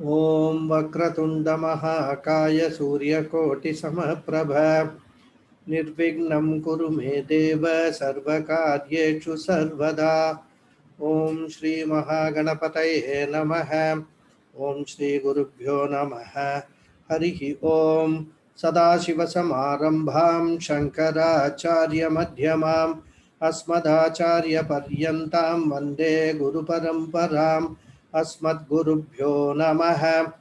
Om Vakratunda Mahakaya Suryakoti Samaprabha Nirvignam Kuru Me Deva Sarvakaryeshu Sarvada. Om Shri Mahaganapataye Namaha. Om Shri Gurubhyo Namaha. Harihi Om Sadashiva Samarambham Shankaracharya Madhyamam Asmadacharya Paryantam Vande Guru Paramparam Asmadgurubhyo Namaha.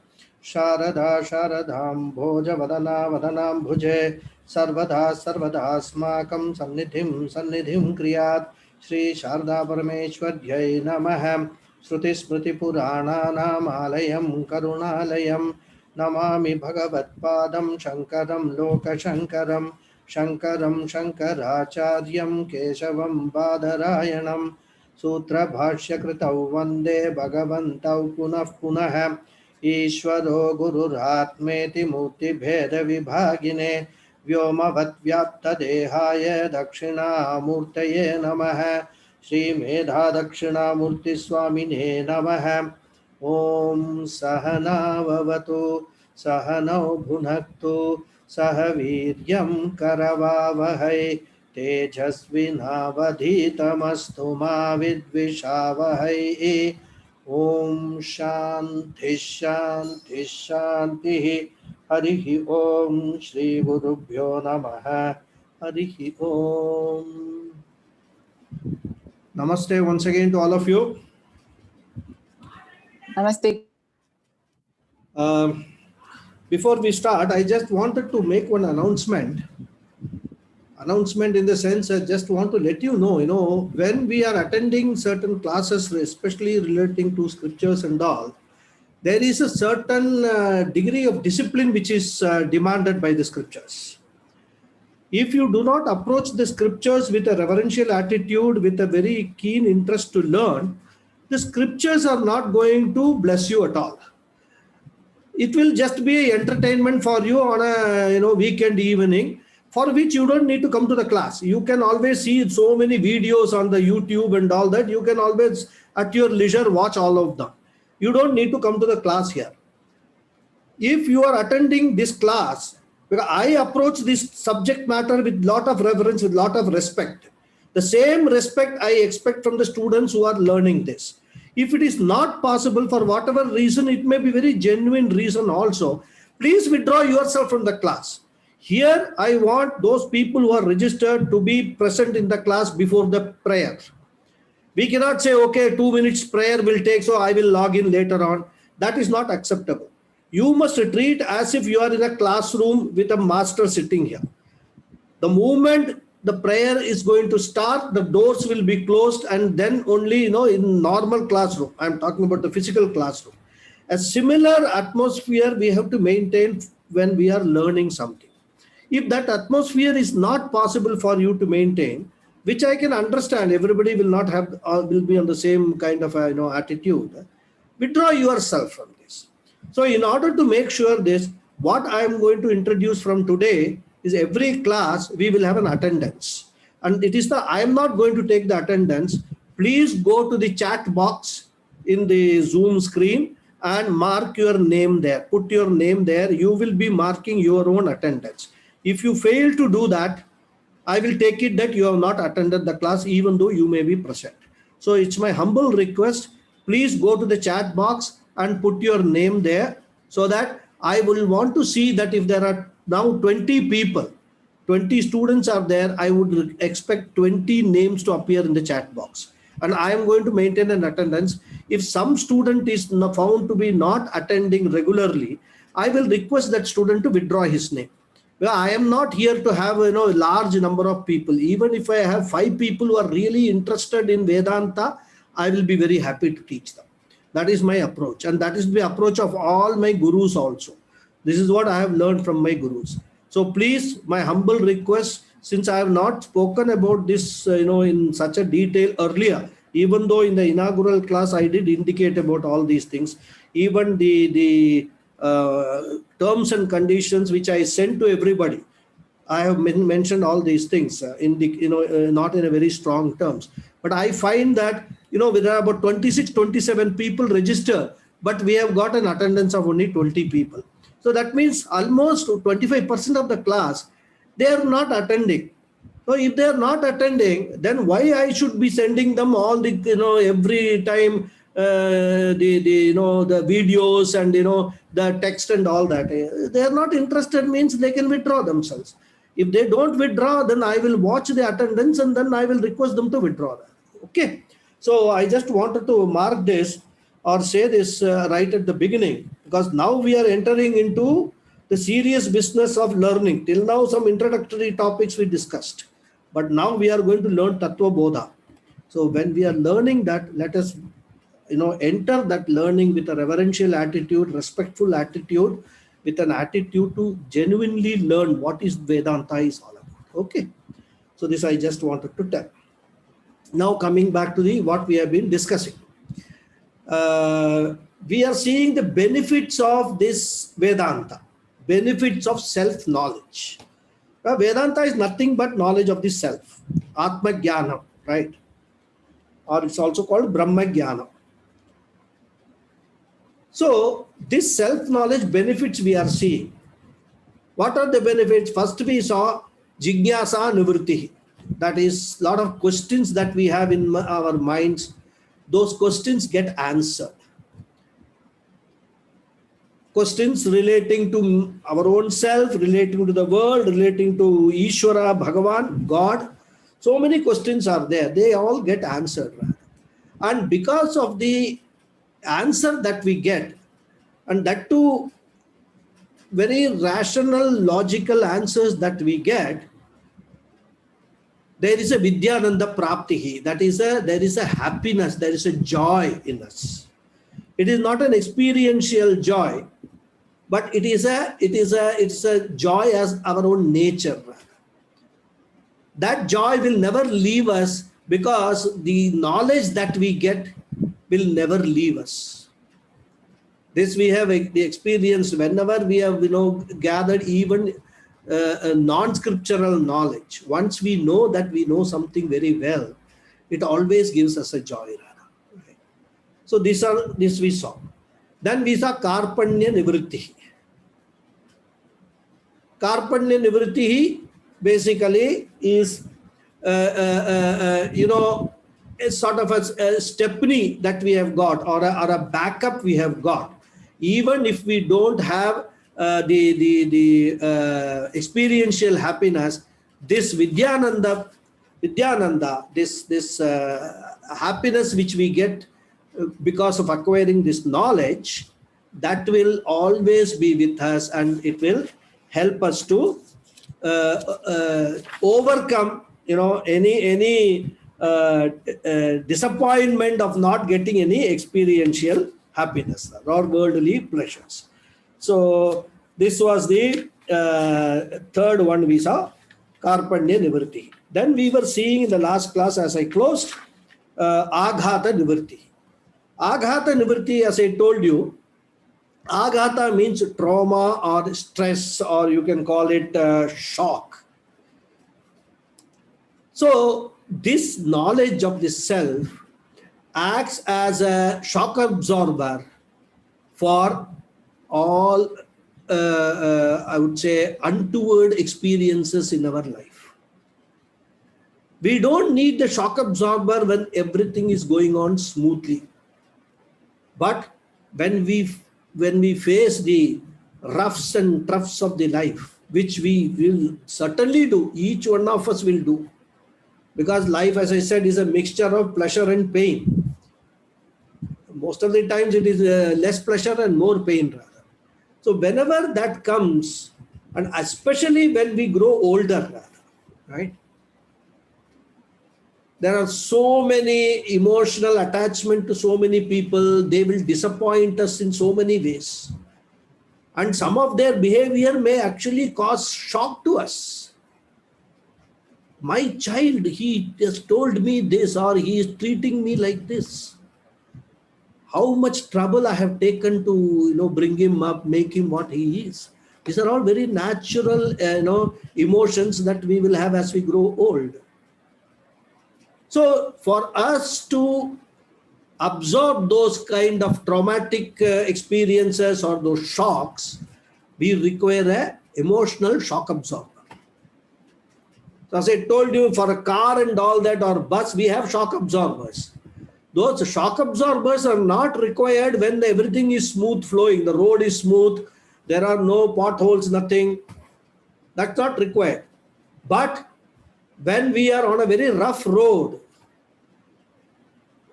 Sharada Sharadam Bhoja Vadana Vadanam Bhuje Sarvada Sarvadasmakam Sannidhim Kriyat Shri Sharda Parameshwaryai Namaha. Shruti Smriti Purananam Alayam Karunalayam Namami Bhagavatpadam Shankaram Lokashankaram Shankaram Shankaracharyam Keshavam Badarayanam Sutra Bhashya Kritau Vande Bhagavantau Punah Punah Ishvaro Gururatmeti Murti Bheda Vibhagine Vyomavatyapta Dehaya Dakshina Murtaye Namaha Shri Medha Dakshina Murti Swamine Namaha Om Sahana Vavatu Sahanau Bhunaktu Sahaviryam Karavavahai Tejasvinavadhitamastu ma vidvishavahai. Om Shanti Shanti Shanti. Harihi Om Shri Gurubhyo Namaha. Harihi Om. Namaste once again to all of you. Namaste. Before we start, I just wanted to make one announcement. Announcement in the sense, I just want to let you know, when we are attending certain classes, especially relating to scriptures and all, there is a certain degree of discipline which is demanded by the scriptures. If you do not approach the scriptures with a reverential attitude, with a very keen interest to learn, the scriptures are not going to bless you at all. It will just be entertainment for you on a weekend evening, for which you don't need to come to the class. You can always see so many videos on the YouTube and all that. You can always at your leisure watch all of them. You don't need to come to the class here. If you are attending this class, because I approach this subject matter with lot of reverence, with lot of respect. The same respect I expect from the students who are learning this. If it is not possible for whatever reason, it may be very genuine reason also, please withdraw yourself from the class. Here, I want those people who are registered to be present in the class before the prayer. We cannot say, okay, 2 minutes prayer will take, so I will log in later on. That is not acceptable. You must treat as if you are in a classroom with a master sitting here. The moment the prayer is going to start, the doors will be closed, and then only, in normal classroom, I'm talking about the physical classroom. A similar atmosphere we have to maintain when we are learning something. If that atmosphere is not possible for you to maintain, which I can understand, everybody will not have, will be on the same kind of attitude, withdraw yourself from this. So in order to make sure this, what I am going to introduce from today is every class we will have an attendance. And it is I am not going to take the attendance. Please go to the chat box in the Zoom screen and mark your name there. Put your name there. You will be marking your own attendance. If you fail to do that, I will take it that you have not attended the class, even though you may be present. So it's my humble request. Please go to the chat box and put your name there, so that I will want to see that if there are now 20 people, 20 students are there, I would expect 20 names to appear in the chat box. And I am going to maintain an attendance. If some student is found to be not attending regularly, I will request that student to withdraw his name. Well, I am not here to have a large number of people. Even if I have 5 people who are really interested in Vedanta, I will be very happy to teach them. That is my approach, and that is the approach of all my gurus also. This is what I have learned from my gurus. So please, my humble request, since I have not spoken about this in such a detail earlier, even though in the inaugural class I did indicate about all these things, even the terms and conditions which I sent to everybody, I have mentioned all these things in the not in a very strong terms. But I find that there are about 26, 27 people register. but we have got an attendance of only 20 people. So that means almost 25% of the class, they are not attending. So if they are not attending, then why I should be sending them all the, every time the videos and, the text and all that. They are not interested means they can withdraw themselves. If they don't withdraw, then I will watch the attendance and then I will request them to withdraw that. Okay. So I just wanted to mark this or say this right at the beginning, because now we are entering into the serious business of learning. Till now, some introductory topics we discussed, but now we are going to learn Tattva Bodha. So when we are learning that, let us enter that learning with a reverential attitude, respectful attitude, with an attitude to genuinely learn what is Vedanta is all about. Okay. So this I just wanted to tell. Now coming back to the what we have been discussing. We are seeing the benefits of this Vedanta, benefits of self-knowledge. Vedanta is nothing but knowledge of the self, Atma Jnana, right? Or it's also called Brahma Jnana. So this self-knowledge benefits we are seeing. What are the benefits? First we saw Jignasa Nivritti. That is a lot of questions that we have in our minds. Those questions get answered. Questions relating to our own self, relating to the world, relating to Ishvara, Bhagavan, God. So many questions are there. They all get answered. And because of the answer that we get, and that too very rational, logical answers that we get, there is a Vidyananda Praptihi. That is there is a happiness, there is a joy in us. It is not an experiential joy, but it's a joy as our own nature. That joy will never leave us, because the knowledge that we get will never leave us. This we have the experience whenever we have gathered even non-scriptural knowledge. Once we know that we know something very well, it always gives us a joy. Right? So this we saw. Then we saw Karpanya Nivritti. Karpanya Nivritti basically is a sort of a stepney that we have got, or a backup we have got. Even if we don't have the experiential happiness, this Vidyananda, this happiness which we get because of acquiring this knowledge, that will always be with us, and it will help us to overcome any disappointment of not getting any experiential happiness or worldly pleasures. So this was the third one we saw, Karpanya Nivritti. Then we were seeing in the last class as I closed, Aghata Nivritti. Aghata Nivritti, as I told you, Aghata means trauma or stress, or you can call it shock. So this knowledge of the self acts as a shock absorber for all, I would say, untoward experiences in our life. We don't need the shock absorber when everything is going on smoothly. But when we face the roughs and toughs of the life, which we will certainly do, each one of us will do, because life, as I said, is a mixture of pleasure and pain. Most of the times it is less pleasure and more pain rather. So whenever that comes, and especially when we grow older rather, right? There are so many emotional attachment to so many people. They will disappoint us in so many ways. And some of their behavior may actually cause shock to us. My child, he just told me this, or he is treating me like this. How much trouble I have taken to bring him up, make him what he is. These are all very natural emotions that we will have as we grow old. So for us to absorb those kind of traumatic experiences or those shocks, we require a emotional shock absorber. So as I told you, for a car and all that or bus, we have shock absorbers. Those shock absorbers are not required when everything is smooth flowing, the road is smooth, there are no potholes, nothing. That's not required. But when we are on a very rough road,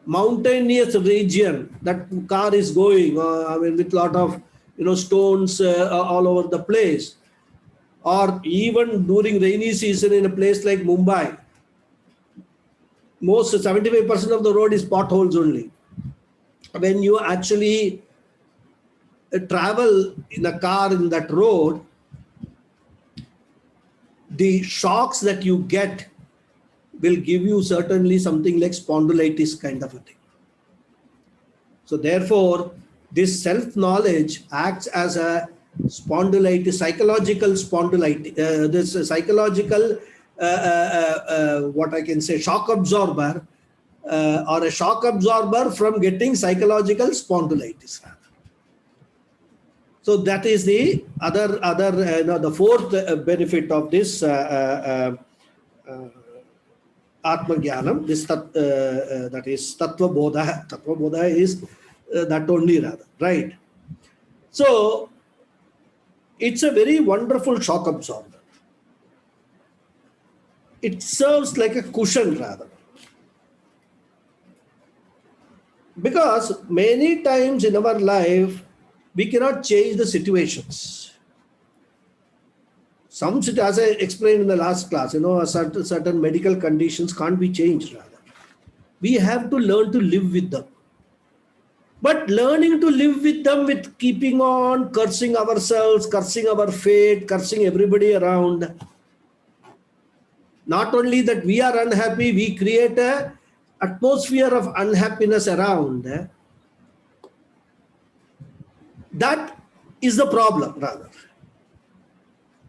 mountainous region, that car is going, with a lot of stones all over the place, or even during rainy season in a place like Mumbai, most 75% of the road is potholes only. When you actually travel in a car in that road, the shocks that you get will give you certainly something like spondylitis kind of a thing. So therefore, this self-knowledge acts as a spondylitis, psychological spondylitis, this psychological, what I can say, shock absorber, or a shock absorber from getting psychological spondylitis. So that is the the fourth benefit of this Atma Jnanam, this that is Tattva Bodha. Tattva Bodha is that only rather, right? So it's a very wonderful shock absorber. It serves like a cushion rather. Because many times in our life, we cannot change the situations. Some, as I explained in the last class, certain medical conditions can't be changed rather. We have to learn to live with them. But learning to live with them with keeping on cursing ourselves, cursing our fate, cursing everybody around. Not only that we are unhappy, we create an atmosphere of unhappiness around. That is the problem rather.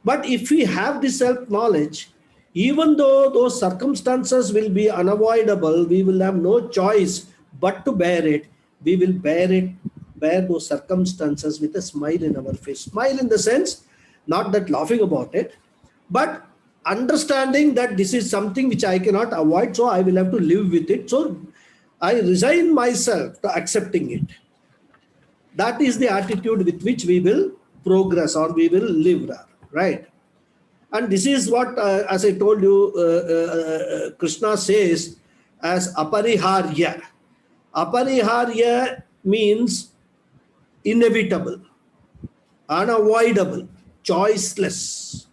But if we have this self-knowledge, even though those circumstances will be unavoidable, we will have no choice but to bear it. We will bear those circumstances with a smile in our face. Smile in the sense, not that laughing about it, but understanding that this is something which I cannot avoid, so I will have to live with it. So I resign myself to accepting it. That is the attitude with which we will progress or we will live, right? And this is what, as I told you, Krishna says as apariharya. Apariharya means inevitable, unavoidable, choiceless.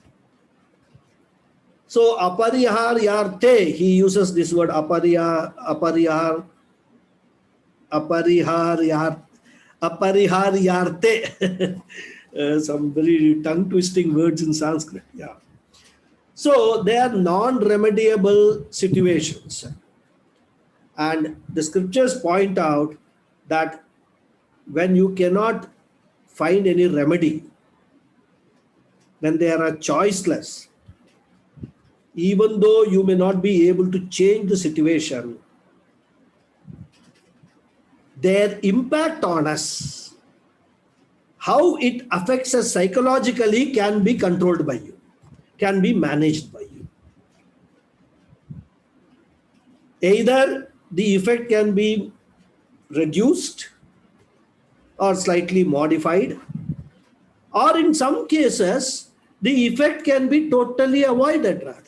So apariharyarte, he uses this word apariharyarte. Some very tongue-twisting words in Sanskrit. Yeah. So they are non-remediable situations. And the scriptures point out that when you cannot find any remedy, when they are choiceless, even though you may not be able to change the situation, their impact on us, how it affects us psychologically, can be controlled by you, can be managed by you. Either the effect can be reduced or slightly modified, or in some cases, the effect can be totally avoided rather.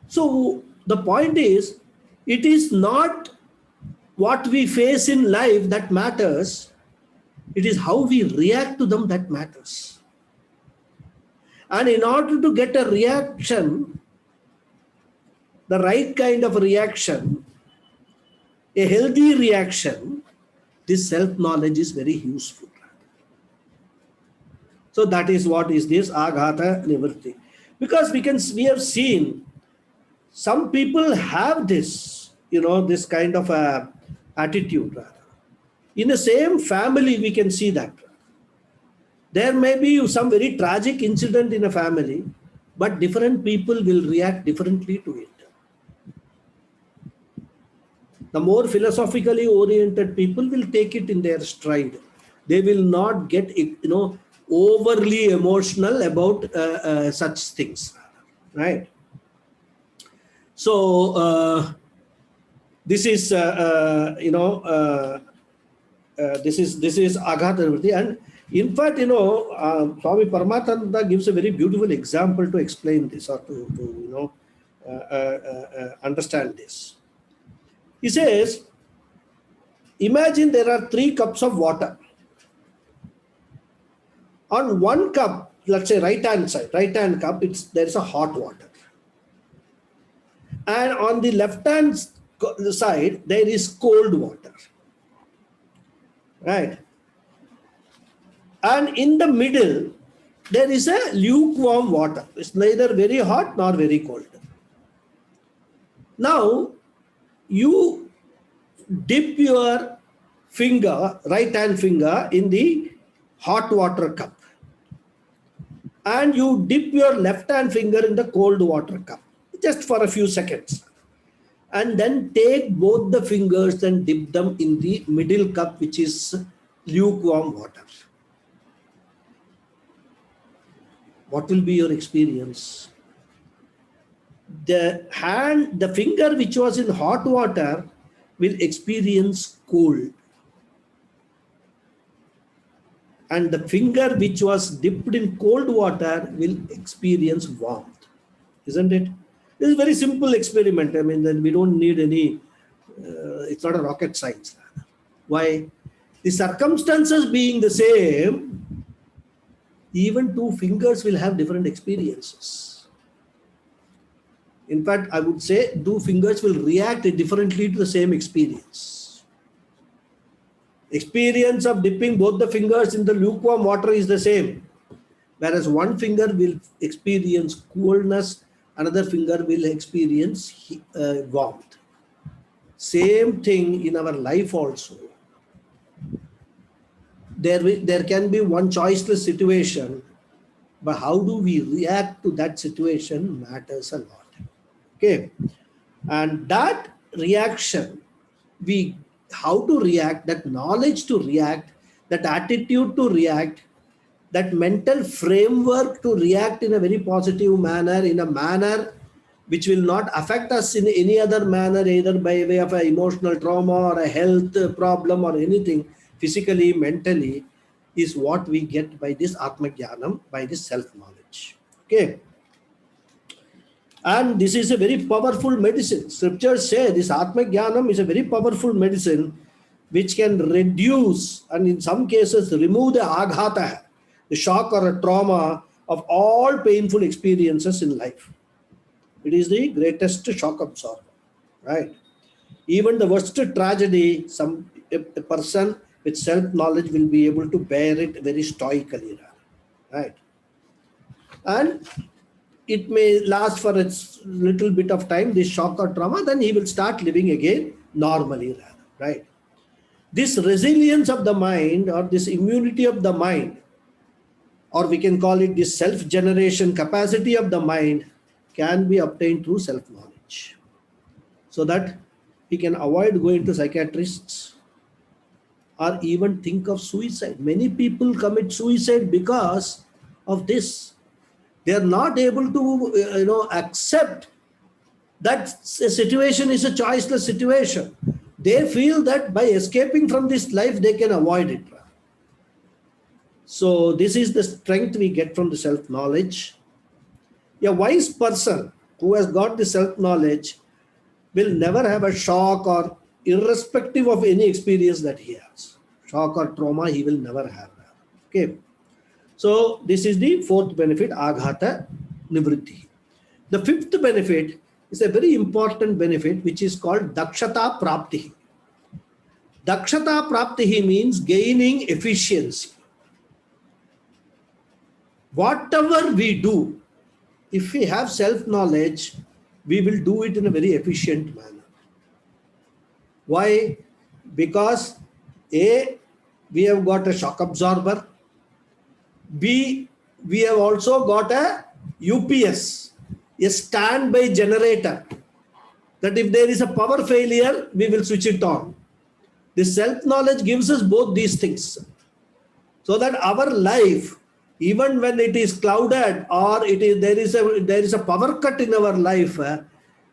So the point is, it is not what we face in life that matters, it is how we react to them that matters. And in order to get a reaction, the right kind of reaction, a healthy reaction, this self-knowledge is very useful. So that is what is this aghata nivritti. Because we have seen some people have this, this kind of a attitude. In the same family, we can see that. There may be some very tragic incident in a family, but different people will react differently to it. The more philosophically oriented people will take it in their stride. They will not get, overly emotional about such things, right? So this is this is Aghatavritti. And in fact, Swami Paramathananda gives a very beautiful example to explain this, or to understand this. He says, imagine there are 3 cups of water. On one cup, let's say right hand cup, there is a hot water. And on the left hand side, there is cold water. Right? And in the middle, there is a lukewarm water. It's neither very hot nor very cold. Now, you dip your finger, right hand finger, in the hot water cup. And you dip your left hand finger in the cold water cup, just for a few seconds. And then take both the fingers and dip them in the middle cup, which is lukewarm water. What will be your experience? The finger which was in hot water will experience cold. And the finger which was dipped in cold water will experience warmth. Isn't it? This is a very simple experiment. I mean, then we don't need any, it's not a rocket science. Why? The circumstances being the same, even 2 fingers will have different experiences. In fact, I would say 2 fingers will react differently to the same experience. Experience of dipping both the fingers in the lukewarm water is the same. Whereas one finger will experience coolness, another finger will experience warmth. Same thing in our life also. There can be one choiceless situation, but how do we react to that situation matters a lot. Okay, and that reaction, how to react, that knowledge to react, that attitude to react, that mental framework to react in a very positive manner, in a manner which will not affect us in any other manner, either by way of an emotional trauma or a health problem or anything, physically, mentally, is what we get by this Atma Jnanam, by this self-knowledge. Okay. And this is a very powerful medicine. Scriptures say this Atma Jnanam is a very powerful medicine which can reduce and in some cases remove the aghata, the shock or a trauma of all painful experiences in life. It is the greatest shock absorber, right? Even the worst tragedy, a person with self-knowledge will be able to bear it very stoically, right? And it may last for a little bit of time, this shock or trauma, then he will start living again normally, right? This resilience of the mind, or this immunity of the mind, or we can call it this self-generation capacity of the mind, can be obtained through self-knowledge, so that he can avoid going to psychiatrists or even think of suicide. Many people commit suicide because of this. They are not able to accept that a situation is a choiceless situation. They feel that by escaping from this life, they can avoid it. So this is the strength we get from the self-knowledge. A wise person who has got the self-knowledge will never have a shock, or irrespective of any experience that he has. Shock or trauma, he will never have that. Okay. So this is the 4th benefit, Aghata Nivritti. The 5th benefit is a very important benefit which is called Dakshata Prapti. Dakshata Prapti means gaining efficiency. Whatever we do, if we have self-knowledge, we will do it in a very efficient manner. Why? Because A, we have got a shock absorber. B, we have also got a UPS, a standby generator. that if there is a power failure, we will switch it on. This self-knowledge gives us both these things. So that our life, even when it is clouded or there is a power cut in our life,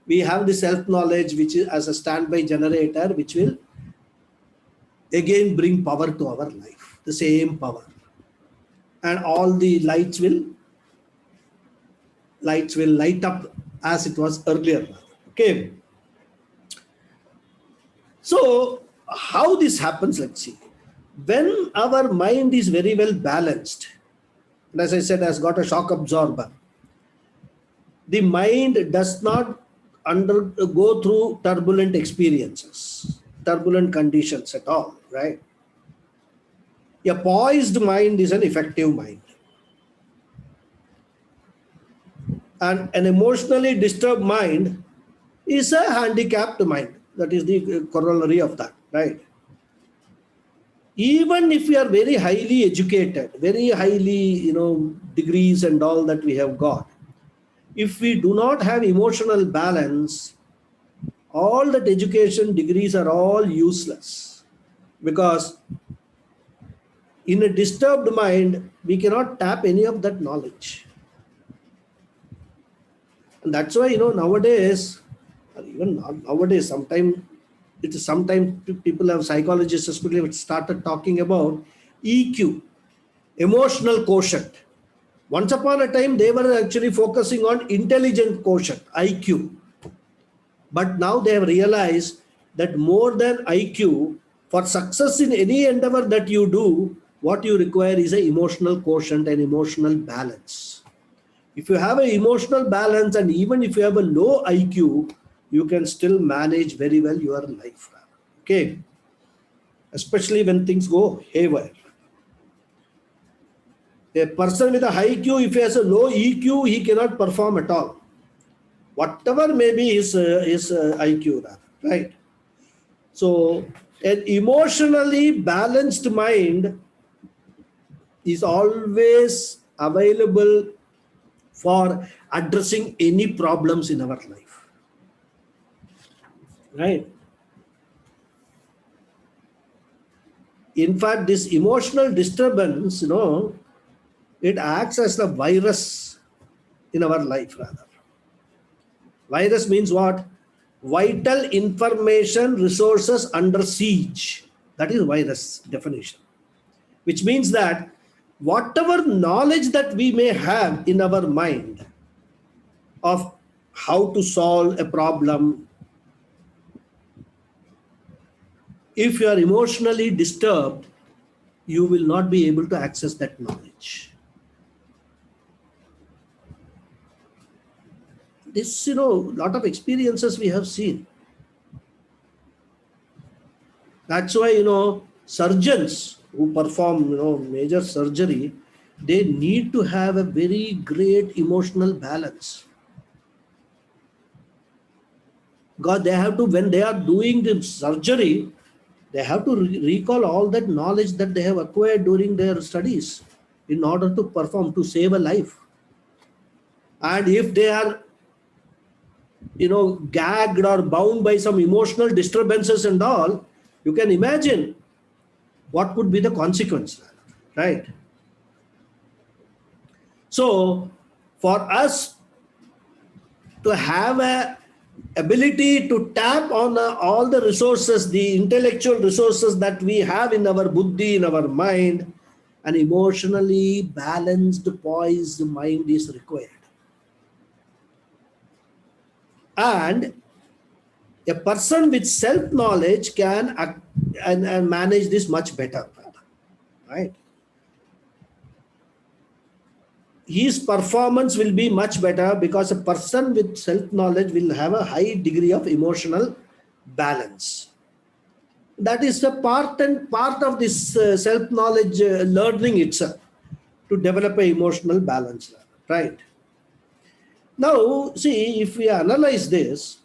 we have the self-knowledge which is as a standby generator, which will again bring power to our life, the same power. And all the lights will light up as it was earlier. Okay. So how this happens, let's see. When our mind is very well balanced, and as I said, has got a shock absorber, the mind does not go through turbulent experiences, turbulent conditions at all, right? A poised mind is an effective mind. And an emotionally disturbed mind is a handicapped mind. That is the corollary of that, right? Even if we are very highly educated, very highly, degrees and all that we have got, if we do not have emotional balance, all that education degrees are all useless, because in a disturbed mind, we cannot tap any of that knowledge. And that's why, nowadays, sometimes people have, psychologists especially, have started talking about EQ, emotional quotient. Once upon a time, they were actually focusing on intelligent quotient, IQ. But now they have realized that more than IQ, for success in any endeavor that you do, what you require is an emotional quotient and emotional balance. If you have an emotional balance, and even if you have a low IQ, you can still manage very well your life. Okay. Especially when things go haywire. A person with a high IQ, if he has a low EQ, he cannot perform at all. Whatever may be his IQ, right? So an emotionally balanced mind is always available for addressing any problems in our life, right? In fact, this emotional disturbance, it acts as a virus in our life, rather. Virus means what? Vital information resources under siege. That is virus definition. Which means that whatever knowledge that we may have in our mind of how to solve a problem, if you are emotionally disturbed, you will not be able to access that knowledge. This, lot of experiences we have seen. That's why, surgeons who perform, major surgery, they need to have a very great emotional balance. Because they have to, when they are doing the surgery, they have to recall all that knowledge that they have acquired during their studies in order to perform, to save a life. And if they are, gagged or bound by some emotional disturbances and all, you can imagine what could be the consequence, right? So for us to have a ability to tap on all the resources, the intellectual resources that we have in our buddhi, in our mind, an emotionally balanced, poised mind is required. And a person with self-knowledge can and manage this much better, right? His performance will be much better because a person with self-knowledge will have a high degree of emotional balance. That is a part of this self-knowledge learning itself, to develop an emotional balance, right? Now, see, if we analyze this,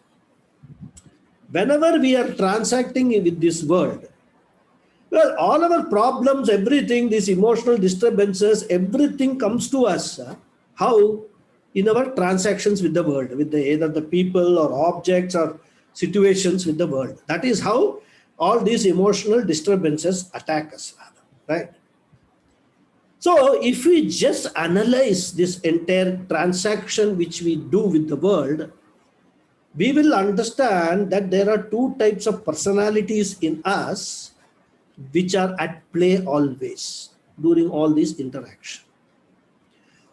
whenever we are transacting with this world, well, all our problems, everything, these emotional disturbances, everything comes to us. How? In our transactions with the world, with either the people or objects or situations with the world. That is how all these emotional disturbances attack us, right? So if we just analyze this entire transaction which we do with the world, we will understand that there are two types of personalities in us which are at play always during all these interactions.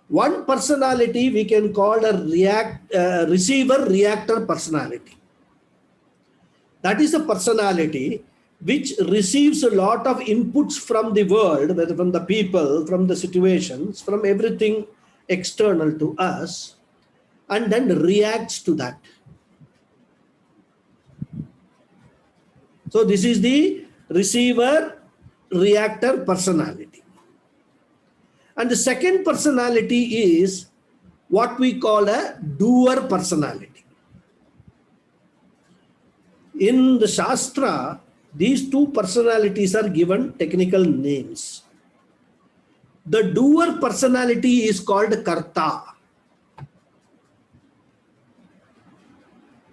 One personality we can call a receiver reactor personality. That is a personality which receives a lot of inputs from the world, whether from the people, from the situations, from everything external to us, and then reacts to that. So this is the receiver reactor personality. And the second personality is what we call a doer personality. In the Shastra, these two personalities are given technical names. The doer personality is called Karta,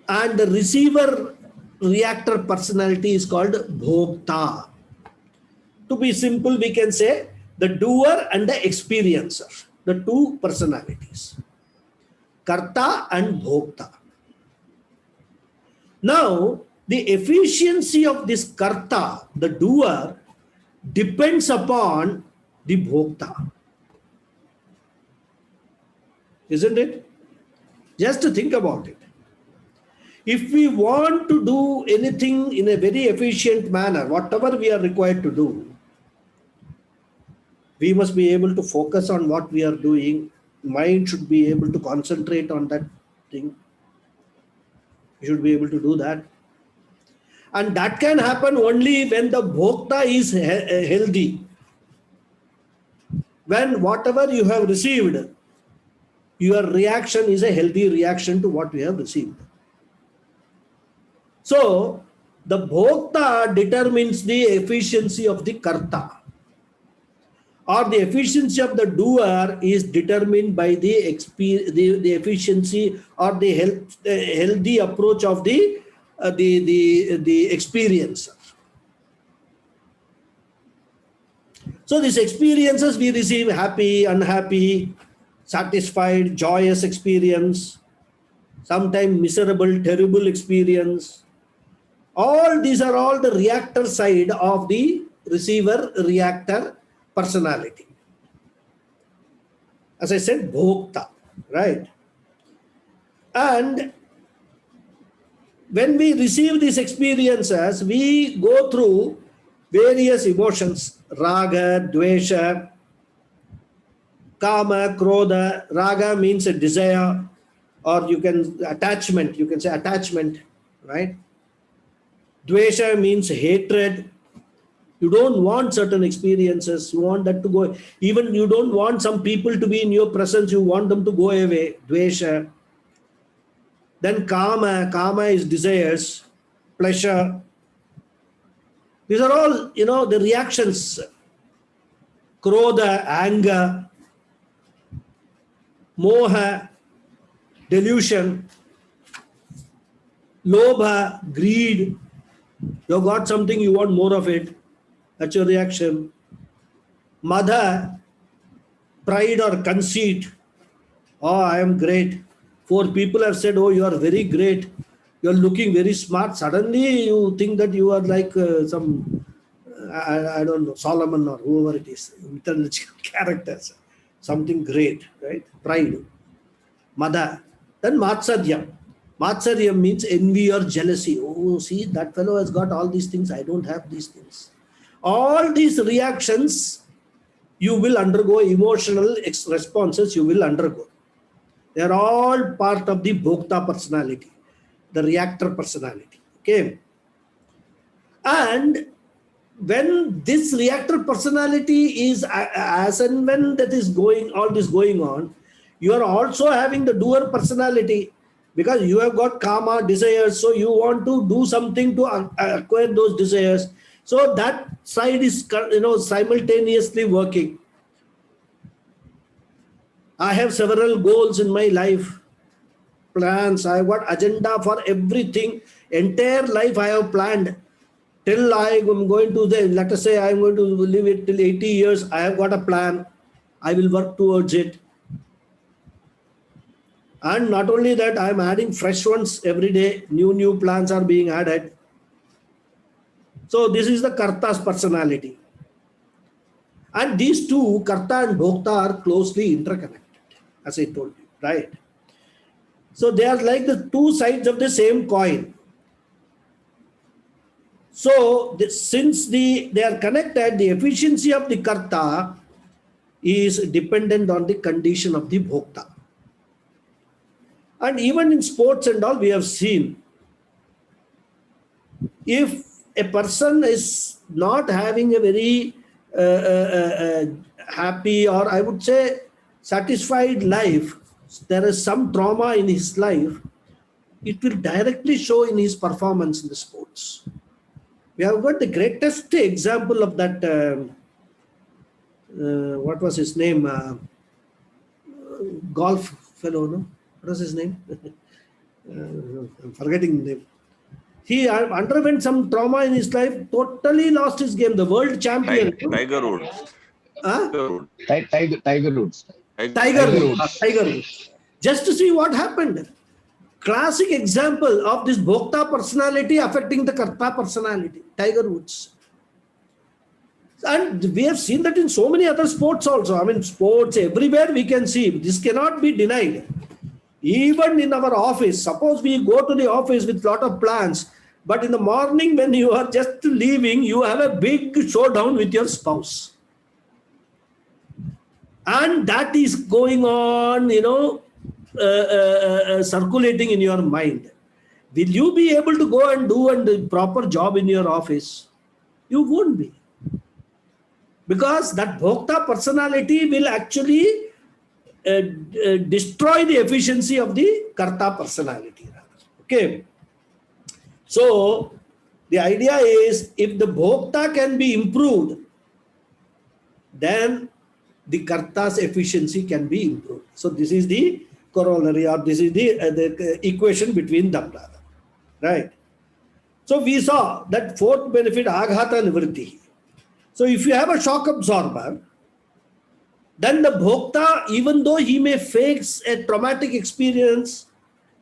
and the receiver reactor personality is called Bhokta. To be simple, we can say the doer and the experiencer, the two personalities, Karta and Bhokta. Now, the efficiency of this Karta, the doer, depends upon the Bhokta. Isn't it? Just to think about it. If we want to do anything in a very efficient manner, whatever we are required to do, we must be able to focus on what we are doing. Mind should be able to concentrate on that thing. You should be able to do that. And that can happen only when the bhokta is healthy. When whatever you have received, your reaction is a healthy reaction to what you have received. So, the bhokta determines the efficiency of the karta, or the efficiency of the doer is determined by the efficiency or the healthy approach of the experiencer. So these experiences we receive: happy, unhappy, satisfied, joyous experience, sometimes miserable, terrible experience. All these are all the reactor side of the receiver reactor personality. As I said, bhokta, right? And when we receive these experiences, we go through various emotions: raga, dvesha, kama, krodha. Raga means a desire, or you can attachment, you can say attachment, right? Dvesha means hatred. You don't want certain experiences, you want that to go. Even you don't want some people to be in your presence, you want them to go away. Dvesha. Then kama, kama is desires, pleasure. These are all, the reactions. Krodha, anger. Moha, delusion. Lobha, greed. You got something, you want more of it. That's your reaction. Madha, pride or conceit. Oh, I am great. 4 people have said, oh, you are very great. You are looking very smart. Suddenly you think that you are like some, I don't know, Solomon or whoever it is, mythological characters. Something great, right? Pride. Madha. Then Matsaryam. Matsaryam means envy or jealousy. Oh, see, that fellow has got all these things. I don't have these things. All these reactions, you will undergo emotional responses, you will undergo. They are all part of the bhokta personality, the reactor personality. Okay. And when this reactor personality is as and when that is going, all this going on, you are also having the doer personality, because you have got kama, desires, so you want to do something to acquire those desires. So that side is, simultaneously working. I have several goals in my life. plans, I have got agenda for everything. Entire life I have planned. Till I am going to let us say I am going to live it till 80 years, I have got a plan. I will work towards it. And not only that, I am adding fresh ones every day. New plans are being added. So this is the Karta's personality. And these two, Karta and Bhokta, are closely interconnected, as I told you, right? So they are like the two sides of the same coin. So since they are connected, the efficiency of the Karta is dependent on the condition of the Bhokta. And even in sports and all, we have seen, if a person is not having a very happy, or I would say satisfied life, there is some trauma in his life, it will directly show in his performance in the sports. We have got the greatest example of that, what was his name? Golf fellow, no? What was his name? I'm forgetting the name. He underwent some trauma in his life, totally lost his game. The world champion. Tiger Woods. Tiger Woods. Tiger Woods. Just to see what happened. Classic example of this Bhokta personality affecting the Karta personality. Tiger Woods. And we have seen that in so many other sports also. I mean, sports everywhere we can see. This cannot be denied. Even in our office, suppose we go to the office with a lot of plans, but in the morning when you are just leaving, you have a big showdown with your spouse. And that is going on, circulating in your mind. Will you be able to go and do a proper job in your office? You won't be. Because that Bhokta personality will actually destroy the efficiency of the Karta personality. Okay. So the idea is, if the Bhokta can be improved, then the Karta's efficiency can be improved. So this is the corollary, or this is the equation between them. Right. So we saw that fourth benefit, Aghata Nivritti. So if you have a shock absorber, then the Bhokta, even though he may face a traumatic experience,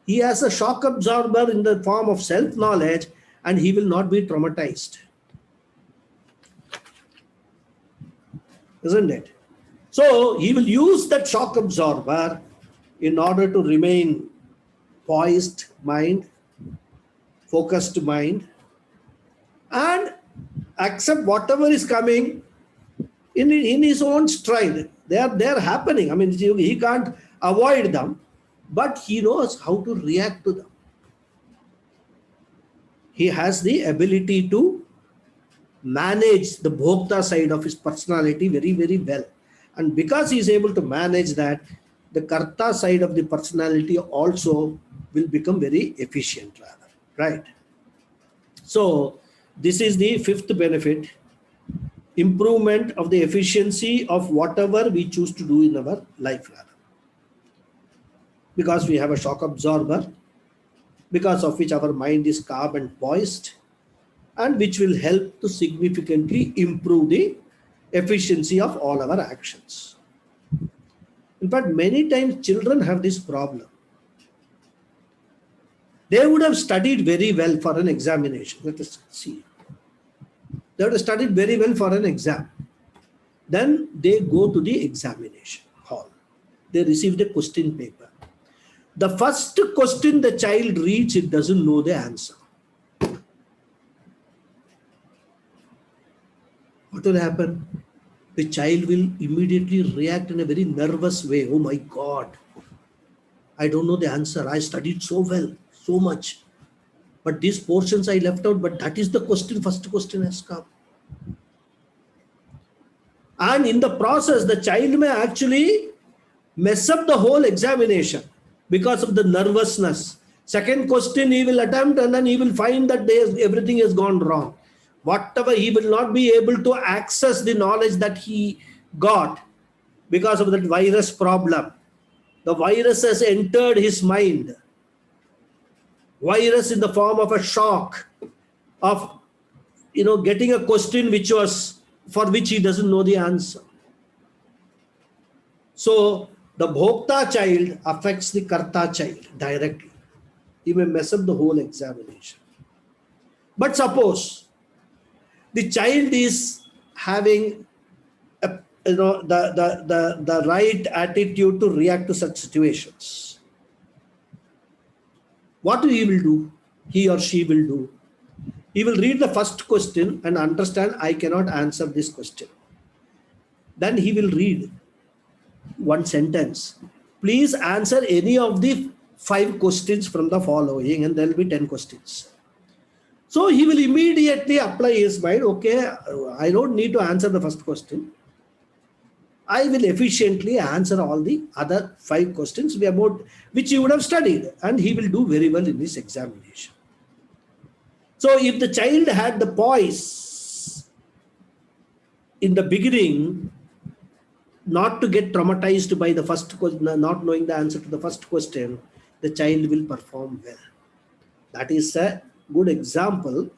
he has a shock absorber in the form of self-knowledge, and he will not be traumatized. Isn't it? So he will use that shock absorber in order to remain poised mind, focused mind, and accept whatever is coming in his own stride. They are happening. I mean, he can't avoid them, but he knows how to react to them. He has the ability to manage the Bhokta side of his personality very, very well. And because he is able to manage that, the Karta side of the personality also will become very efficient rather. Right? So this is the fifth benefit. Improvement of the efficiency of whatever we choose to do in our life rather. Because we have a shock absorber, because of which our mind is calm and poised, and which will help to significantly improve the efficiency of all our actions. In fact, many times children have this problem. They would have studied very well for an examination. Let us see. They would have studied very well for an exam. Then they go to the examination hall. They receive the question paper. The first question the child reads, it doesn't know the answer. What will happen? The child will immediately react in a very nervous way. Oh my God, I don't know the answer. I studied so well, so much. But these portions I left out, but that is the question, first question has come. And in the process, the child may actually mess up the whole examination because of the nervousness. Second question he will attempt, and then he will find that everything has gone wrong. Whatever, he will not be able to access the knowledge that he got because of that virus problem. The virus has entered his mind. virus in the form of a shock of, getting a question for which he doesn't know the answer. So the Bhokta child affects the Karta child directly. He may mess up the whole examination. But suppose the child is having the right attitude to react to such situations. What he will do? He or she will do. He will read the first question and understand, I cannot answer this question. Then he will read one sentence. Please answer any of the 5 questions from the following, and there will be 10 questions. So he will immediately apply his mind. Okay, I don't need to answer the first question. I will efficiently answer all the other 5 questions about which he would have studied, and he will do very well in this examination. So if the child had the poise in the beginning not to get traumatized by the first question, not knowing the answer to the first question, the child will perform well. That is a good example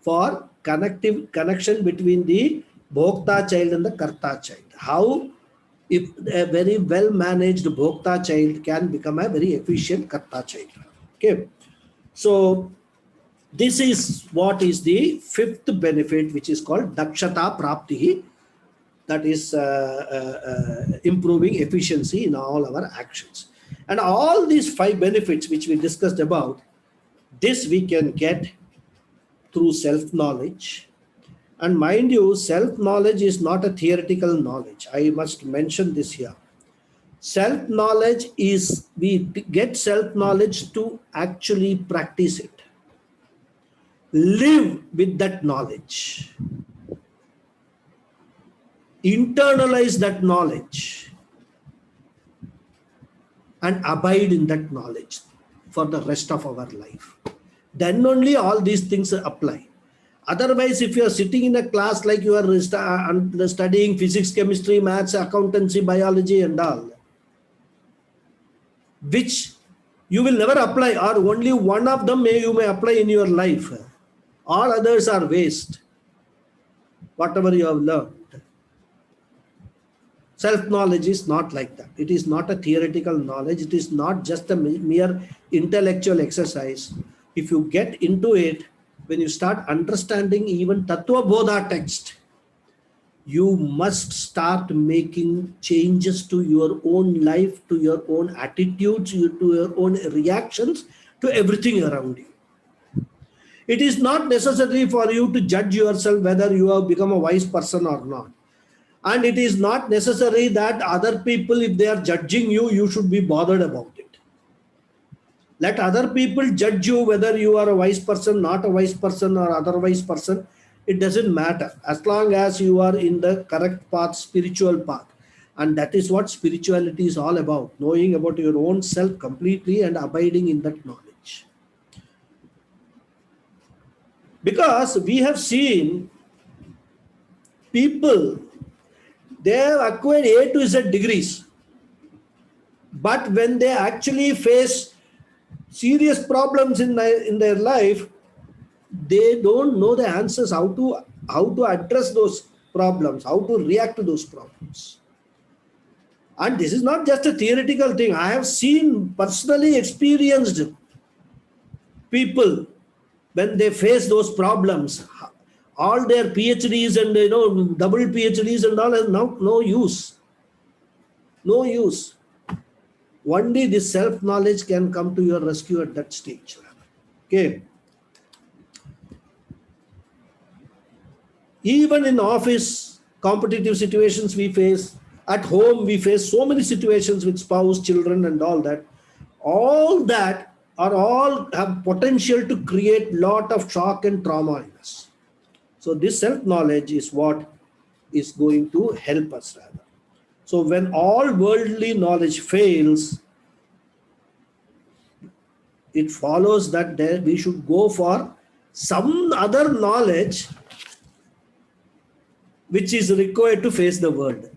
for connection between the Bhokta child and the Karta child. How if a very well managed Bhokta child can become a very efficient Karta child. Okay. So this is what is the 5th benefit, which is called Dakshata Prapti. That is improving efficiency in all our actions. And all these 5 benefits which we discussed about, this we can get through self-knowledge. And mind you, self-knowledge is not a theoretical knowledge. I must mention this here. Self-knowledge is, we get self-knowledge to actually practice it. Live with that knowledge. Internalize that knowledge and abide in that knowledge for the rest of our life. Then only all these things apply. Otherwise, if you are sitting in a class like you are studying physics, chemistry, maths, accountancy, biology and all, which you will never apply, or only one of them you may apply in your life. All others are waste, whatever you have learned. Self-knowledge is not like that. It is not a theoretical knowledge. It is not just a mere intellectual exercise. If you get into it, when you start understanding even Tattva Bodha text, you must start making changes to your own life, to your own attitudes, to your own reactions, to everything around you. It is not necessary for you to judge yourself whether you have become a wise person or not. And it is not necessary that other people, if they are judging you, you should be bothered about it. Let other people judge you whether you are a wise person, not a wise person, or otherwise person. It doesn't matter as long as you are in the correct path, spiritual path. And that is what spirituality is all about, knowing about your own self completely and abiding in that knowledge. Because we have seen people, they have acquired A to Z degrees, but when they actually face serious problems in their life, they don't know the answers, how to address those problems, how to react to those problems. And this is not just a theoretical thing. I have seen, personally experienced people, when they face those problems, all their PhDs and double PhDs and all are now no use. No use. Only this self-knowledge can come to your rescue at that stage. Okay. Even in office, competitive situations we face, at home we face so many situations with spouse, children and all that. All that are all have potential to create lot of shock and trauma in us. So this self-knowledge is what is going to help us rather. So when all worldly knowledge fails, it follows that we should go for some other knowledge which is required to face the world,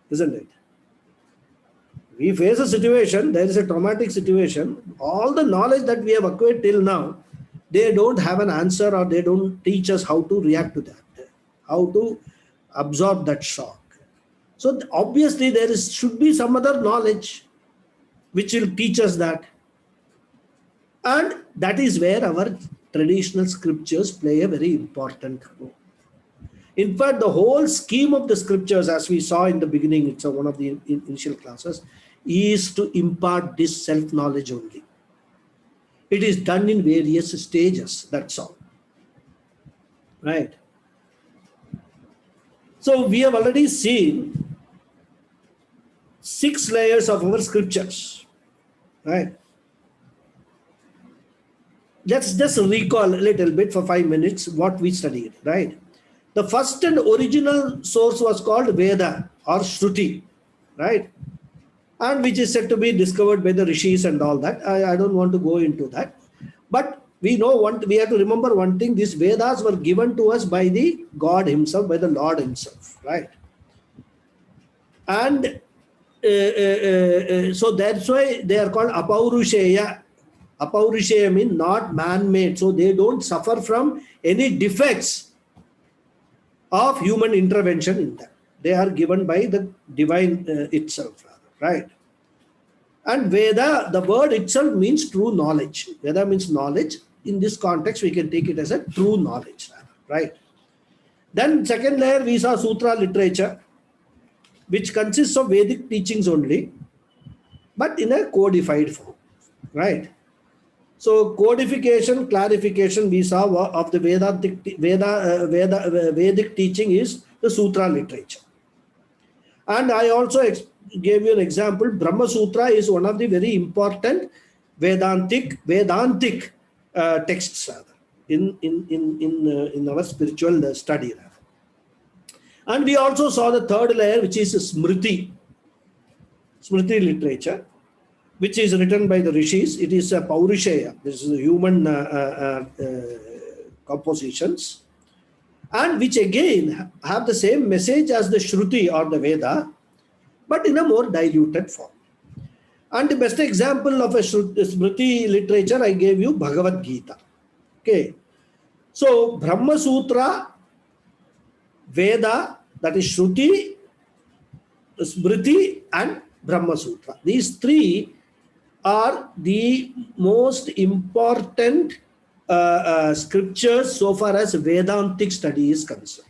isn't it? We face a situation, there is a traumatic situation, all the knowledge that we have acquired till now, they don't have an answer, or they don't teach us how to react to that, how to absorb that shock. So obviously should be some other knowledge which will teach us that. And that is where our traditional scriptures play a very important role. In fact, the whole scheme of the scriptures, as we saw in the beginning, it's one of the initial classes, is to impart this self-knowledge only. It is done in various stages, that's all. Right? So we have already seen 6 layers of our scriptures. Right? Let's just recall a little bit for 5 minutes what we studied, right? The first and original source was called Veda or Shruti, right? And which is said to be discovered by the rishis and all that. I don't want to go into that. But we know we have to remember one thing: these Vedas were given to us by the God himself, by the Lord himself, right? And so that's why they are called Apaurusheya. Apaurusheya means not man-made. So they don't suffer from any defects of human intervention in that. They are given by the divine itself, right? And Veda, the word itself means true knowledge. Veda means knowledge. In this context, we can take it as a true knowledge, right? Then second layer, we saw Sutra literature, which consists of Vedic teachings only, but in a codified form, right? So codification, clarification, we saw of the Vedic teaching is the Sutra literature. And I also gave you an example. Brahma Sutra is one of the very important Vedantic texts in our spiritual study. And we also saw the third layer, which is Smriti literature, which is written by the rishis. It is a Paurusheya. This is human compositions, and which again have the same message as the Shruti or the Veda, but in a more diluted form. And the best example of a Smriti literature I gave you, Bhagavad Gita. Okay, so Brahma Sutra, Veda, that is Shruti, Smriti, and Brahma Sutra. These 3 are the most important scriptures so far as Vedantic study is concerned.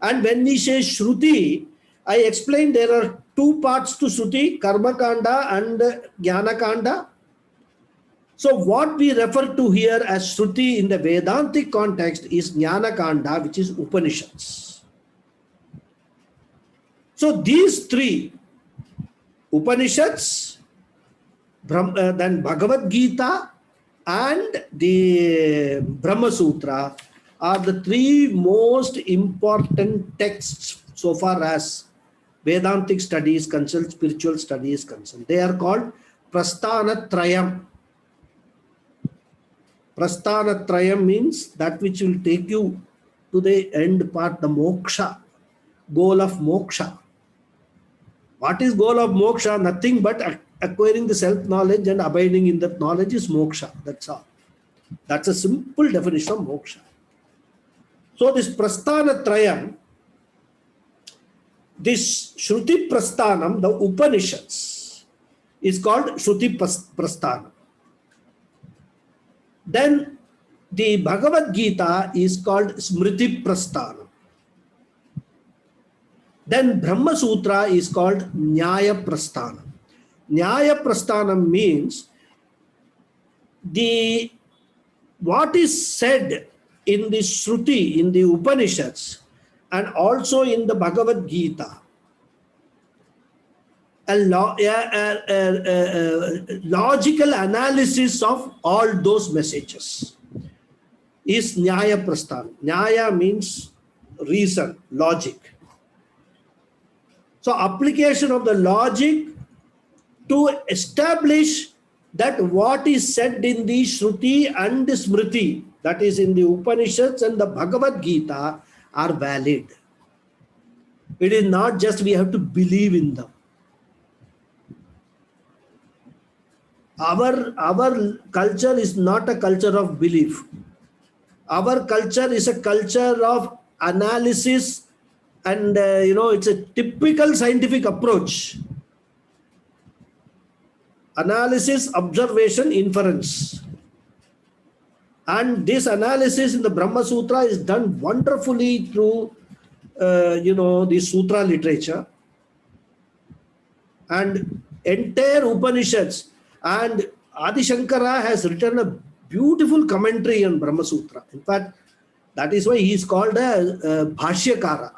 And when we say Shruti, I explained there are 2 parts to Shruti, Karma Kanda and Jnana Kanda. So what we refer to here as Shruti in the Vedantic context is Jnana Kanda, which is Upanishads. So these 3, Upanishads, then Bhagavad Gita and the Brahma Sutra are the 3 most important texts so far as Vedantic studies concerned, spiritual studies concerned. They are called Prasthana Trayam. Prasthana Trayam means that which will take you to the end part, the moksha, goal of moksha. What is goal of moksha? Nothing but acquiring the self-knowledge and abiding in that knowledge is moksha. That's all. That's a simple definition of moksha. So this Prasthana Trayam, this Shruti Prasthanam, the Upanishads, is called Shruti Prasthanam. Then the Bhagavad Gita is called Smriti Prasthanam. Then Brahma Sutra is called Nyaya Prasthanam. Nyaya Prasthanam means what is said in the Shruti, in the Upanishads, and also in the Bhagavad Gita. A logical analysis of all those messages is Nyaya Prasthanam. Nyaya means reason, logic. So application of the logic to establish that what is said in the Shruti and the Smriti, that is in the Upanishads and the Bhagavad Gita, are valid. It is not just we have to believe in them. Our culture is not a culture of belief. Our culture is a culture of analysis, and it's a typical scientific approach. Analysis, observation, inference. And this analysis in the Brahma Sutra is done wonderfully through, the Sutra literature and entire Upanishads. And Adi Shankara has written a beautiful commentary on Brahma Sutra. In fact, that is why he is called a Bhashyakara.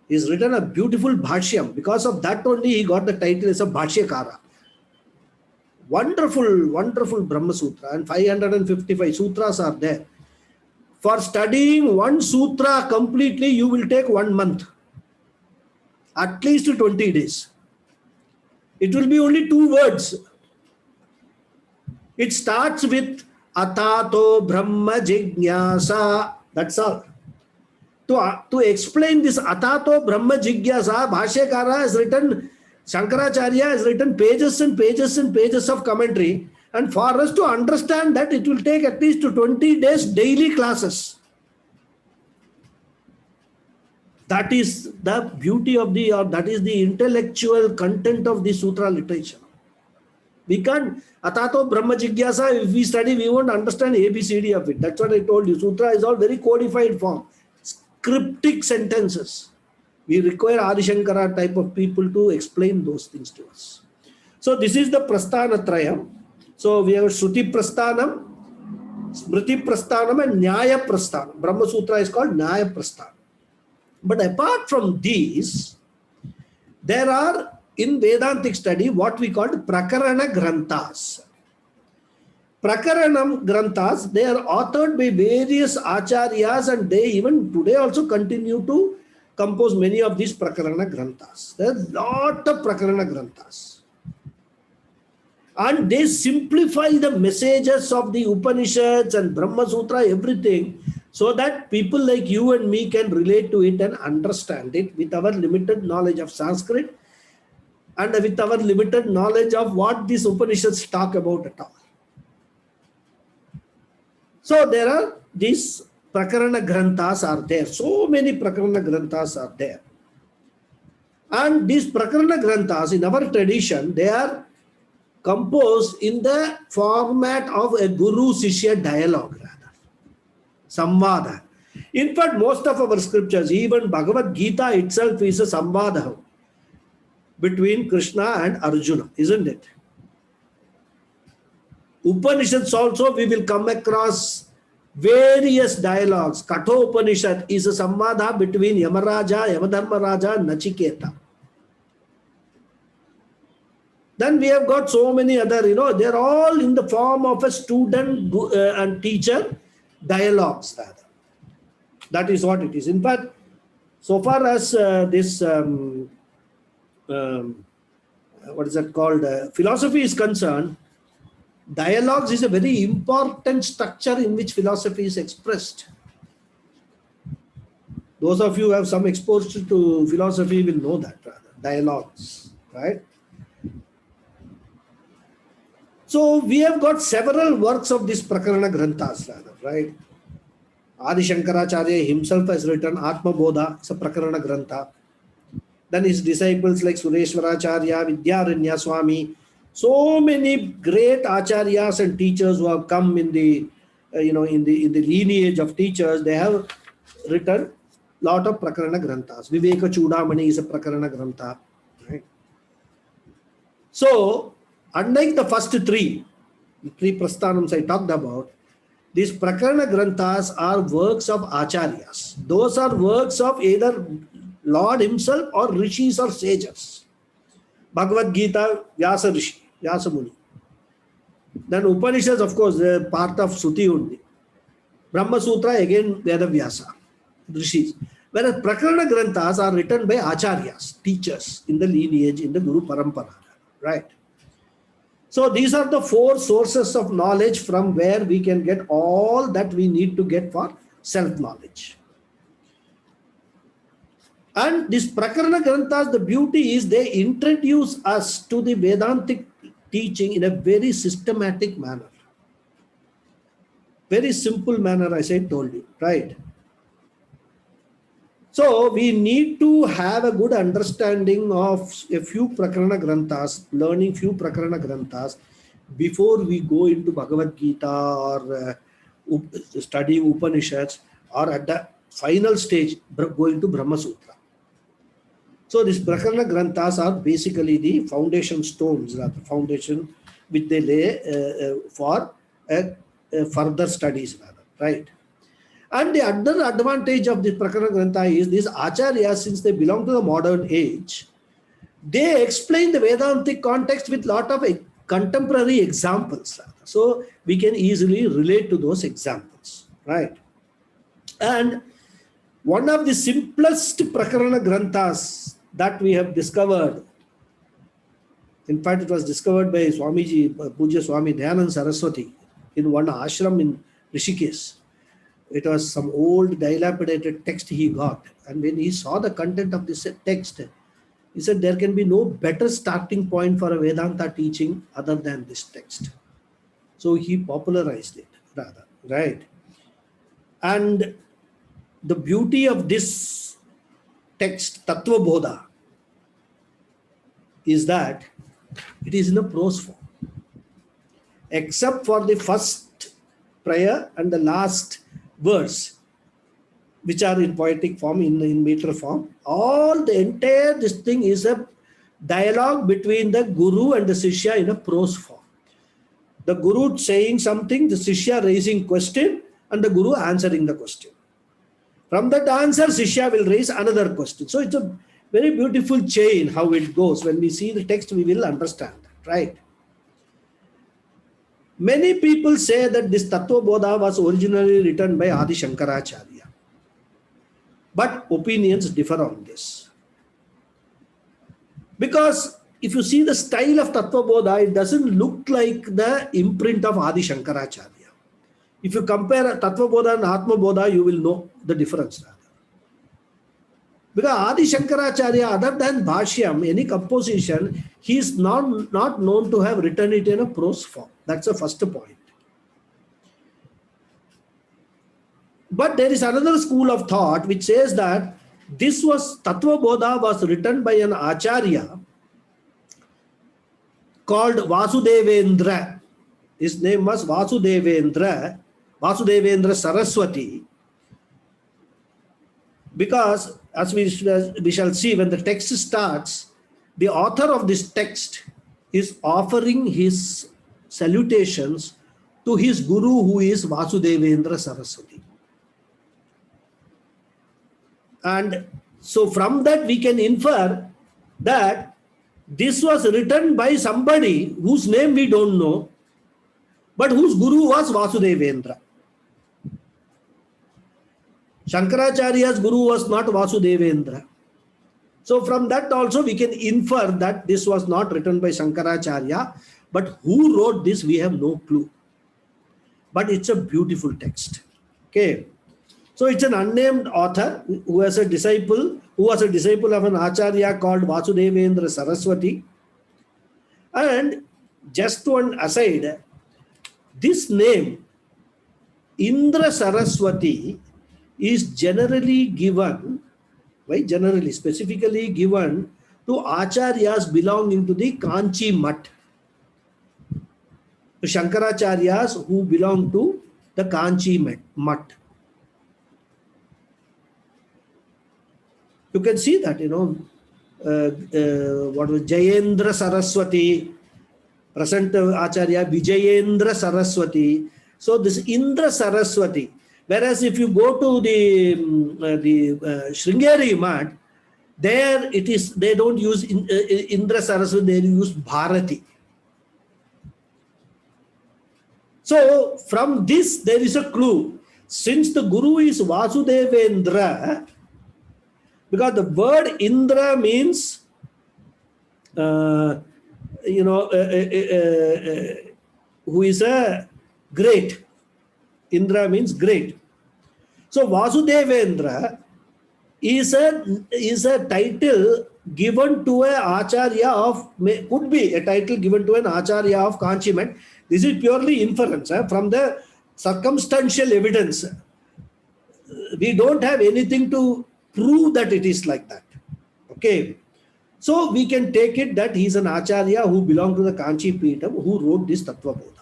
He's written a beautiful Bhashyam. Because of that only he got the title as a Bhashyakara. Wonderful, wonderful Brahma Sutra, and 555 sutras are there. For studying one sutra completely, you will take 1 month, at least 20 days. It will be only 2 words. It starts with Atato Brahma Jigyasa. That's all. To explain this Atato Brahma Jigyasa, Bhashyakara has written, Shankaracharya has written pages and pages and pages of commentary, and for us to understand that, it will take at least 20 days daily classes. That is the beauty of that is the intellectual content of the sutra literature. We can't, Atato Brahma Jigyasa, if we study, we won't understand ABCD of it. That's what I told you. Sutra is all very codified form, cryptic sentences. We require Adi Shankara type of people to explain those things to us. So this is the Prasthana Trayam. So we have Shruti Prasthanam, Smriti Prasthanam, and Nyaya Prasthanam. Brahma Sutra is called Nyaya Prasthanam. But apart from these, there are in Vedantic study what we call Prakarana Granthas. Prakaranam Granthas, they are authored by various Acharyas, and they even today also continue to compose many of these Prakarana Granthas. There are a lot of Prakarana Granthas. And they simplify the messages of the Upanishads and Brahma Sutra, everything, so that people like you and me can relate to it and understand it with our limited knowledge of Sanskrit and with our limited knowledge of what these Upanishads talk about at all. So there are these Prakarana Granthas are there. So many Prakarana Granthas are there. And these Prakarana Granthas, in our tradition, they are composed in the format of a Guru-Sishya dialogue, rather. Samvada. In fact, most of our scriptures, even Bhagavad Gita itself is a Samvada between Krishna and Arjuna, isn't it? Upanishads also, we will come across various dialogues. Kathopanishad is a samvada between Yamaraja, Yamadharmaraja, and Nachiketa. Then we have got so many other, they're all in the form of a student and teacher dialogues, rather. That is what it is. In fact, so far as this, what is that called, philosophy is concerned, dialogues is a very important structure in which philosophy is expressed. Those of you who have some exposure to philosophy will know that, rather. Dialogues, right? So we have got several works of this Prakarana Granthas, rather, right? Adi Shankaracharya himself has written Atma Bodha, it's a Prakarana Grantha. Then his disciples like Sureshwaracharya, Vidyaranya Swami, so many great acharyas and teachers who have come in the, in the lineage of teachers, they have written lot of Prakarana Granthas. Viveka Chudamani is a Prakarana Grantha, right? So, unlike the first three Prasthanams I talked about, these Prakarana Granthas are works of Acharyas. Those are works of either Lord himself or Rishis or sages. Bhagavad Gita, Vyasa Rishi, Vyasa Muni. Then Upanishads, of course, they are part of Suti only. Brahma Sutra, again, Veda Vyasa, Rishis. Whereas Prakarana Granthas are written by Acharyas, teachers in the lineage, in the Guru Parampara, right? So these are the 4 sources of knowledge from where we can get all that we need to get for self-knowledge. And this Prakarana Granthas, the beauty is they introduce us to the Vedantic teaching in a very systematic manner. Very simple manner, as I told you, right? So we need to have a good understanding of a few Prakarana Granthas, learning few Prakarana Granthas before we go into Bhagavad Gita or studying Upanishads, or at the final stage going to Brahma Sutra. So these Prakarana Granthas are basically the foundation stones, rather foundation which they lay for further studies, rather, right? And the other advantage of this Prakarana Grantha is these Acharyas, since they belong to the modern age, they explain the Vedantic context with lot of contemporary examples. So we can easily relate to those examples, right? And one of the simplest Prakarana Granthas that we have discovered, in fact, it was discovered by Swamiji, Puja Swami Dayanand Saraswati in one ashram in Rishikesh. It was some old dilapidated text he got. And when he saw the content of this text, he said there can be no better starting point for a Vedanta teaching other than this text. So he popularized it, rather, right? And the beauty of this text, Tattva Bodha, is that it is in a prose form. Except for the first prayer and the last verse, which are in poetic form, in meter form, all the entire this thing is a dialogue between the Guru and the Sishya in a prose form. The Guru saying something, the Sishya raising question, and the Guru answering the question. From that answer, Sishya will raise another question. So it's a very beautiful chain how it goes. When we see the text, we will understand that, right? Many people say that this Tattva Bodha was originally written by Adi Shankaracharya. But opinions differ on this. Because if you see the style of Tattva Bodha, it doesn't look like the imprint of Adi Shankaracharya. If you compare Tattva Bodha and Atma Bodha, you will know the difference. Because Adi Shankaracharya, other than Bhashyam, any composition, he is not known to have written it in a prose form. That's the first point. But there is another school of thought which says that this was Tattva Bodha was written by an Acharya called Vasudevendra. His name was Vasudevendra Saraswati. Because as we shall see when the text starts, the author of this text is offering his salutations to his Guru, who is Vasudevendra Saraswati. And so from that we can infer that this was written by somebody whose name we don't know, but whose Guru was Vasudevendra. Shankaracharya's Guru was not Vasudevendra. So from that also we can infer that this was not written by Shankaracharya, but who wrote this we have no clue. But it's a beautiful text. Okay. So it's an unnamed author who was a disciple of an Acharya called Vasudevendra Saraswati. And just one aside, this name, Indra Saraswati, is generally given, specifically given to Acharyas belonging to the Kanchi Mutt. The Shankaracharyas who belong to the Kanchi Mutt. You can see that, what was Jayendra Saraswati, present Acharya Vijayendra Saraswati. So this Indra Saraswati, whereas if you go to the Sringeri Mutt, there it is, they don't use Indra Saraswati, they use Bharati. So from this there is a clue. Since the Guru is Vasudevendra, because the word Indra means, who is a great. Indra means great. So Vasudevendra is a title given to a Acharya of, could be a title given to an Acharya of Kanchimet. This is purely inference from the circumstantial evidence. We don't have anything to prove that it is like that. Okay. So we can take it that he is an Acharya who belonged to the Kanchi Peetham who wrote this Tattva Bodha.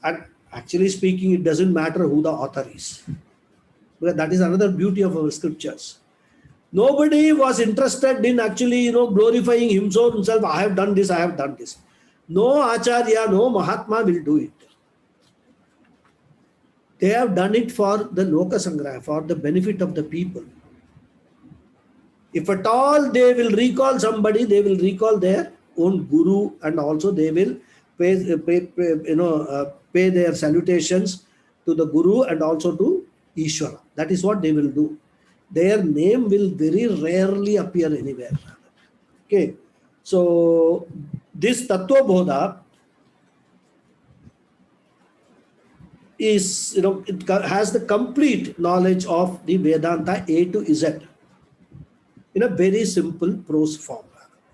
And actually speaking, it doesn't matter who the author is. Because that is another beauty of our scriptures. Nobody was interested in actually, glorifying himself. I have done this, I have done this. No Acharya, no Mahatma will do it. They have done it for the Loka Sangraya, for the benefit of the people. If at all they will recall somebody, they will recall their own guru, and also they will pay their salutations to the guru and also to Ishvara. That is what they will do. Their name will very rarely appear anywhere. Okay, so this Tattva Bodha is, it has the complete knowledge of the Vedanta A to Z in a very simple prose form.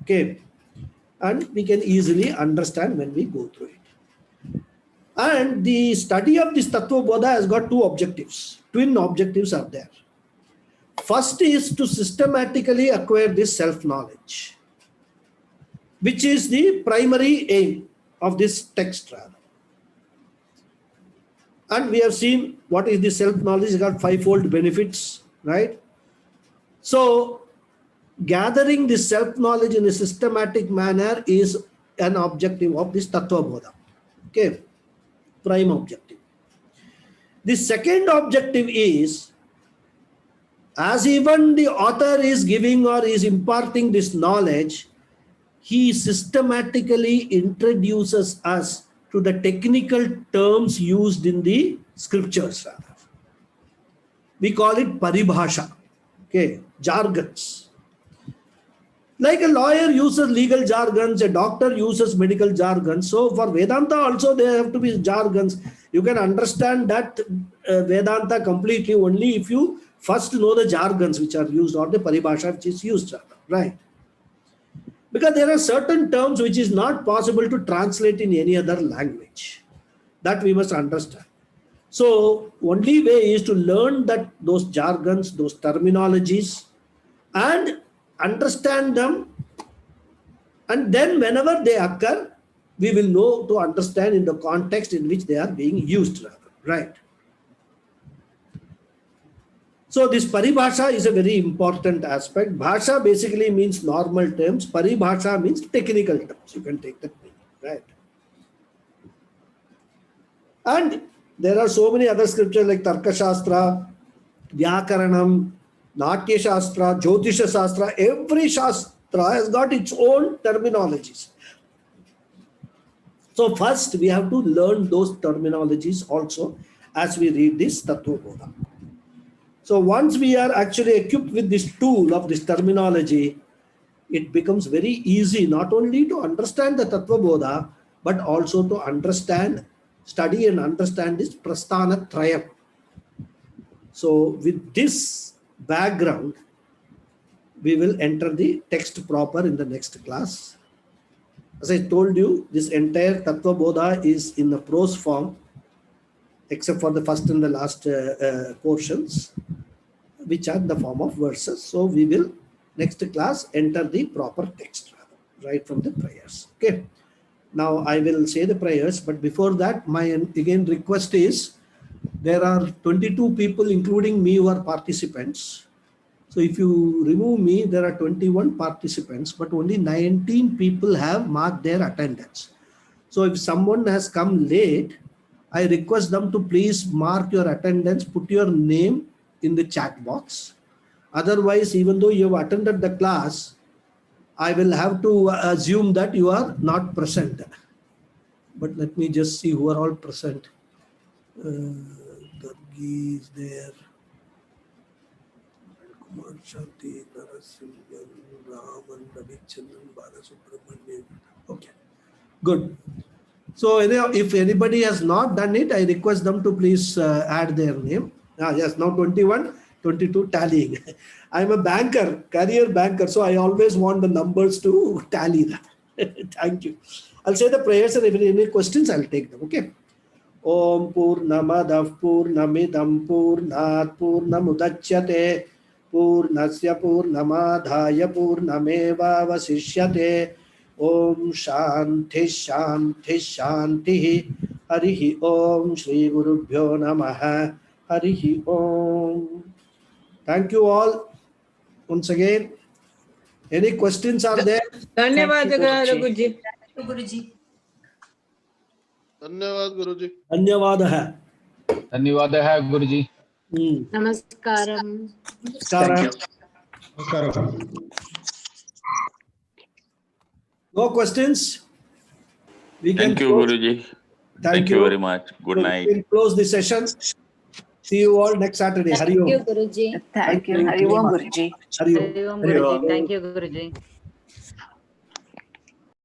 Okay, and we can easily understand when we go through it. And the study of this Tattva Bodha has got two objectives. Twin objectives are there. First is to systematically acquire this self-knowledge, which is the primary aim of this text rather. And we have seen what is the self-knowledge. It's got fivefold benefits, right? So gathering this self-knowledge in a systematic manner is an objective of this Tattva Bodha. Okay, prime objective. The second objective is, as even the author is giving or is imparting this knowledge, he systematically introduces us to the technical terms used in the scriptures. We call it paribhasha, okay, jargons. Like a lawyer uses legal jargons, a doctor uses medical jargons. So for Vedanta also there have to be jargons. You can understand that Vedanta completely only if you first know the jargons which are used or the paribhasha which is used, right? Because there are certain terms which is not possible to translate in any other language. That we must understand. So only way is to learn that those jargons, those terminologies, and understand them, and then whenever they occur, we will know to understand in the context in which they are being used, right? So this paribhasha is a very important aspect. Bhasha basically means normal terms. Paribhasha means technical terms. You can take that meaning, right? And there are so many other scriptures like Tarka Shastra, Vyakaranam, Natya Shastra, Jyotisha Shastra. Every Shastra has got its own terminologies. So first we have to learn those terminologies also as we read this Tattva Bodha. So once we are actually equipped with this tool of this terminology, it becomes very easy not only to understand the Tattva Bodha, but also to understand, study and understand this Prasthana Trayam. So with this background, we will enter the text proper in the next class. As I told you, this entire Tattva Bodha is in the prose form, except for the first and the last portions, which are in the form of verses. So we will next class enter the proper text right from the prayers. Okay. Now I will say the prayers, but before that, my again request is, there are 22 people including me who are participants. So if you remove me, there are 21 participants, but only 19 people have marked their attendance. So if someone has come late, I request them to please mark your attendance, put your name in the chat box. Otherwise, even though you have attended the class, I will have to assume that you are not present. But let me just see who are all present. Gargi is there. Kumar Shanti, Narasimhan, Raman, Ravichandran, Balasubramanian. Okay, good. So if anybody has not done it, I request them to please add their name. Yes, now 21. 22 tallying. I'm a banker, career banker, so I always want the numbers to tally that. Thank you. I'll say the prayers, and if any questions, I'll take them. Okay. Om Purnamadav Purnamidam Purnat Purnamudachyate Purnasya Purnamadhaya Purnameva Vasishyate. Om Shanti Shanti Shanti. Harihi Om Shri Gurubhyo Namaha. Harihi Om. Thank you all once again. Any questions are there? धन्यवाद रघुजी. गुरुजी. धन्यवाद गुरुजी. धन्यवादः. धन्यवादः गुरुजी. नमस्कारम. Namaskaram. No questions? Thank you, Guruji. Thank you very much. Good night. We can close the session. See you all next Saturday. Hari Om. Thank you, Guruji. Thank you. Hari Om, Guruji. Hari Om. Hari Om, Guruji. Thank you, Guruji.